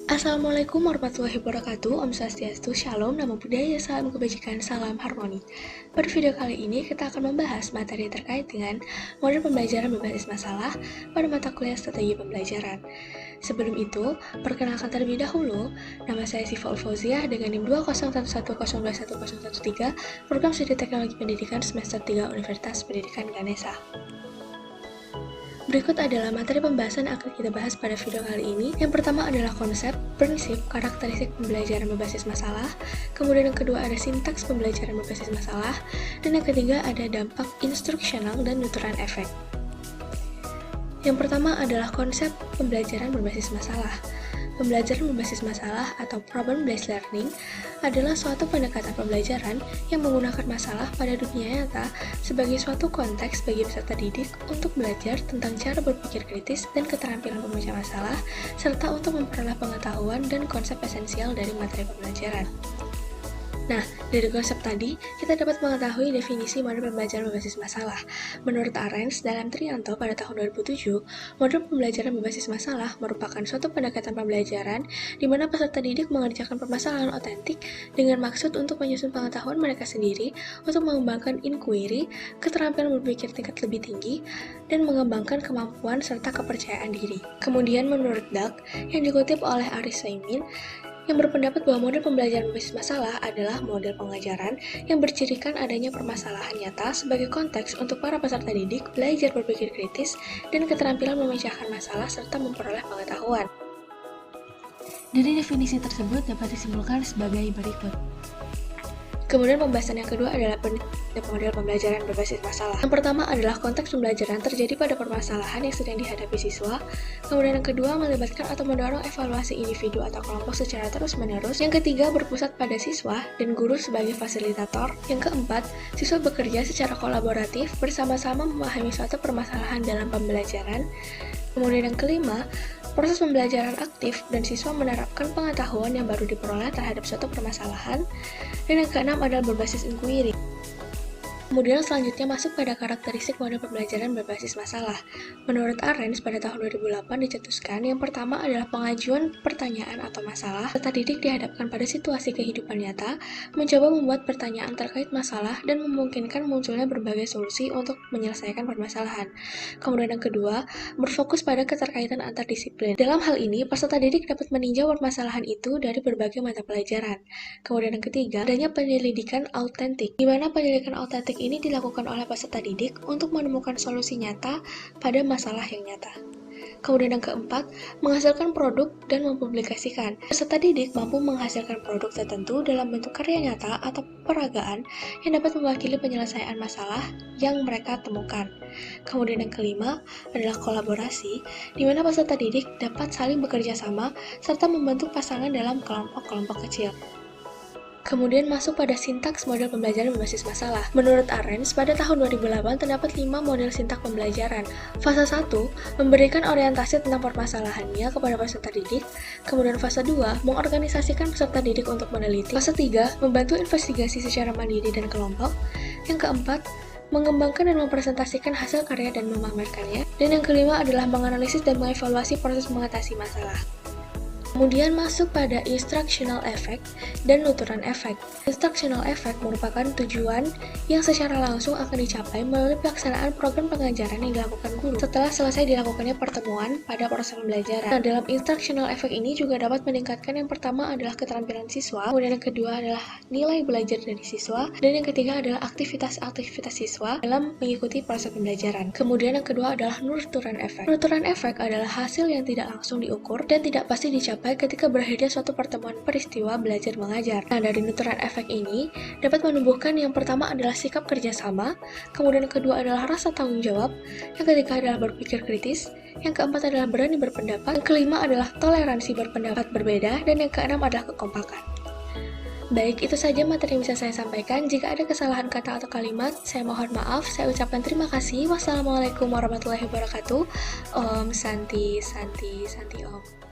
Assalamualaikum warahmatullahi wabarakatuh. Om Swastiastu, Shalom, Namo Buddhaya, Salam Kebajikan, Salam Harmoni. Pada video kali ini kita akan membahas materi terkait dengan model pembelajaran berbasis masalah pada mata kuliah strategi pembelajaran. Sebelum itu, perkenalkan terlebih dahulu, nama saya Siva Ulfauziah dengan NIM 20110210113, Program Studi Teknologi Pendidikan Semester 3 Universitas Pendidikan Ganesha. Berikut adalah materi pembahasan yang akan kita bahas pada video kali ini. Yang pertama adalah konsep, prinsip, karakteristik pembelajaran berbasis masalah. Kemudian yang kedua ada sintaks pembelajaran berbasis masalah. Dan yang ketiga ada dampak instruksional dan nuturan efek. Yang pertama adalah konsep pembelajaran berbasis masalah. Pembelajaran berbasis masalah atau problem-based learning adalah suatu pendekatan pembelajaran yang menggunakan masalah pada dunia nyata sebagai suatu konteks bagi peserta didik untuk belajar tentang cara berpikir kritis dan keterampilan memecah masalah, serta untuk memperoleh pengetahuan dan konsep esensial dari materi pembelajaran. Nah, dari konsep tadi, kita dapat mengetahui definisi model pembelajaran berbasis masalah. Menurut Arens dalam Trianto pada tahun 2007, model pembelajaran berbasis masalah merupakan suatu pendekatan pembelajaran di mana peserta didik mengerjakan permasalahan otentik dengan maksud untuk menyusun pengetahuan mereka sendiri untuk mengembangkan inquiry, keterampilan berpikir tingkat lebih tinggi, dan mengembangkan kemampuan serta kepercayaan diri. Kemudian menurut Duck, yang dikutip oleh Aris Saimin, yang berpendapat bahwa model pembelajaran berbasis masalah adalah model pengajaran yang bercirikan adanya permasalahan nyata sebagai konteks untuk para peserta didik belajar berpikir kritis dan keterampilan memecahkan masalah serta memperoleh pengetahuan. Dari definisi tersebut dapat disimpulkan sebagai berikut. Kemudian pembahasan yang kedua adalah model pembelajaran berbasis masalah. Yang pertama adalah konteks pembelajaran terjadi pada permasalahan yang sedang dihadapi siswa. Kemudian yang kedua melibatkan atau mendorong evaluasi individu atau kelompok secara terus-menerus. Yang ketiga berpusat pada siswa dan guru sebagai fasilitator. Yang keempat, siswa bekerja secara kolaboratif bersama-sama memahami suatu permasalahan dalam pembelajaran. Kemudian yang kelima, proses pembelajaran aktif dan siswa menerapkan pengetahuan yang baru diperoleh terhadap suatu permasalahan. Dan yang keenam adalah berbasis inquiry. Kemudian selanjutnya masuk pada karakteristik model pembelajaran berbasis masalah. Menurut Arens pada tahun 2008 dicetuskan yang pertama adalah pengajuan pertanyaan atau masalah. Peserta didik dihadapkan pada situasi kehidupan nyata, mencoba membuat pertanyaan terkait masalah dan memungkinkan munculnya berbagai solusi untuk menyelesaikan permasalahan. Kemudian yang kedua, berfokus pada keterkaitan antar disiplin. Dalam hal ini, peserta didik dapat meninjau permasalahan itu dari berbagai mata pelajaran. Kemudian yang ketiga, adanya penyelidikan autentik, di mana penyelidikan autentik ini dilakukan oleh peserta didik untuk menemukan solusi nyata pada masalah yang nyata. Kemudian yang keempat, menghasilkan produk dan mempublikasikan. Peserta didik mampu menghasilkan produk tertentu dalam bentuk karya nyata atau peragaan yang dapat mewakili penyelesaian masalah yang mereka temukan. Kemudian yang kelima adalah kolaborasi, di mana peserta didik dapat saling bekerja sama serta membentuk pasangan dalam kelompok-kelompok kecil. Kemudian masuk pada sintaks model pembelajaran berbasis masalah. Menurut Arens, pada tahun 2008 terdapat 5 model sintaks pembelajaran. Fase 1, memberikan orientasi tentang permasalahannya kepada peserta didik. Kemudian fase 2, mengorganisasikan peserta didik untuk meneliti. Fase 3, membantu investigasi secara mandiri dan kelompok. Yang keempat, mengembangkan dan mempresentasikan hasil karya dan memamerkannya. Dan yang kelima adalah menganalisis dan mengevaluasi proses mengatasi masalah. Kemudian masuk pada instructional effect dan nuturan effect. Instructional effect merupakan tujuan yang secara langsung akan dicapai melalui pelaksanaan program pengajaran yang dilakukan guru setelah selesai dilakukannya pertemuan pada proses pembelajaran. Nah, dalam instructional effect ini juga dapat meningkatkan yang pertama adalah keterampilan siswa, kemudian yang kedua adalah nilai belajar dari siswa, dan yang ketiga adalah aktivitas-aktivitas siswa dalam mengikuti proses pembelajaran. Kemudian yang kedua adalah nuturan effect. Nuturan effect adalah hasil yang tidak langsung diukur dan tidak pasti dicapai ketika berakhirnya suatu pertemuan peristiwa belajar mengajar. Nah, dari nuturan efek ini dapat menumbuhkan yang pertama adalah sikap kerjasama, kemudian yang kedua adalah rasa tanggung jawab, yang ketiga adalah berpikir kritis, yang keempat adalah berani berpendapat, yang kelima adalah toleransi berpendapat berbeda, dan yang keenam adalah kekompakan. Baik, itu saja materi yang bisa saya sampaikan. Jika ada kesalahan kata atau kalimat, saya mohon maaf. Saya ucapkan terima kasih. Wassalamualaikum warahmatullahi wabarakatuh. Om Santi Om.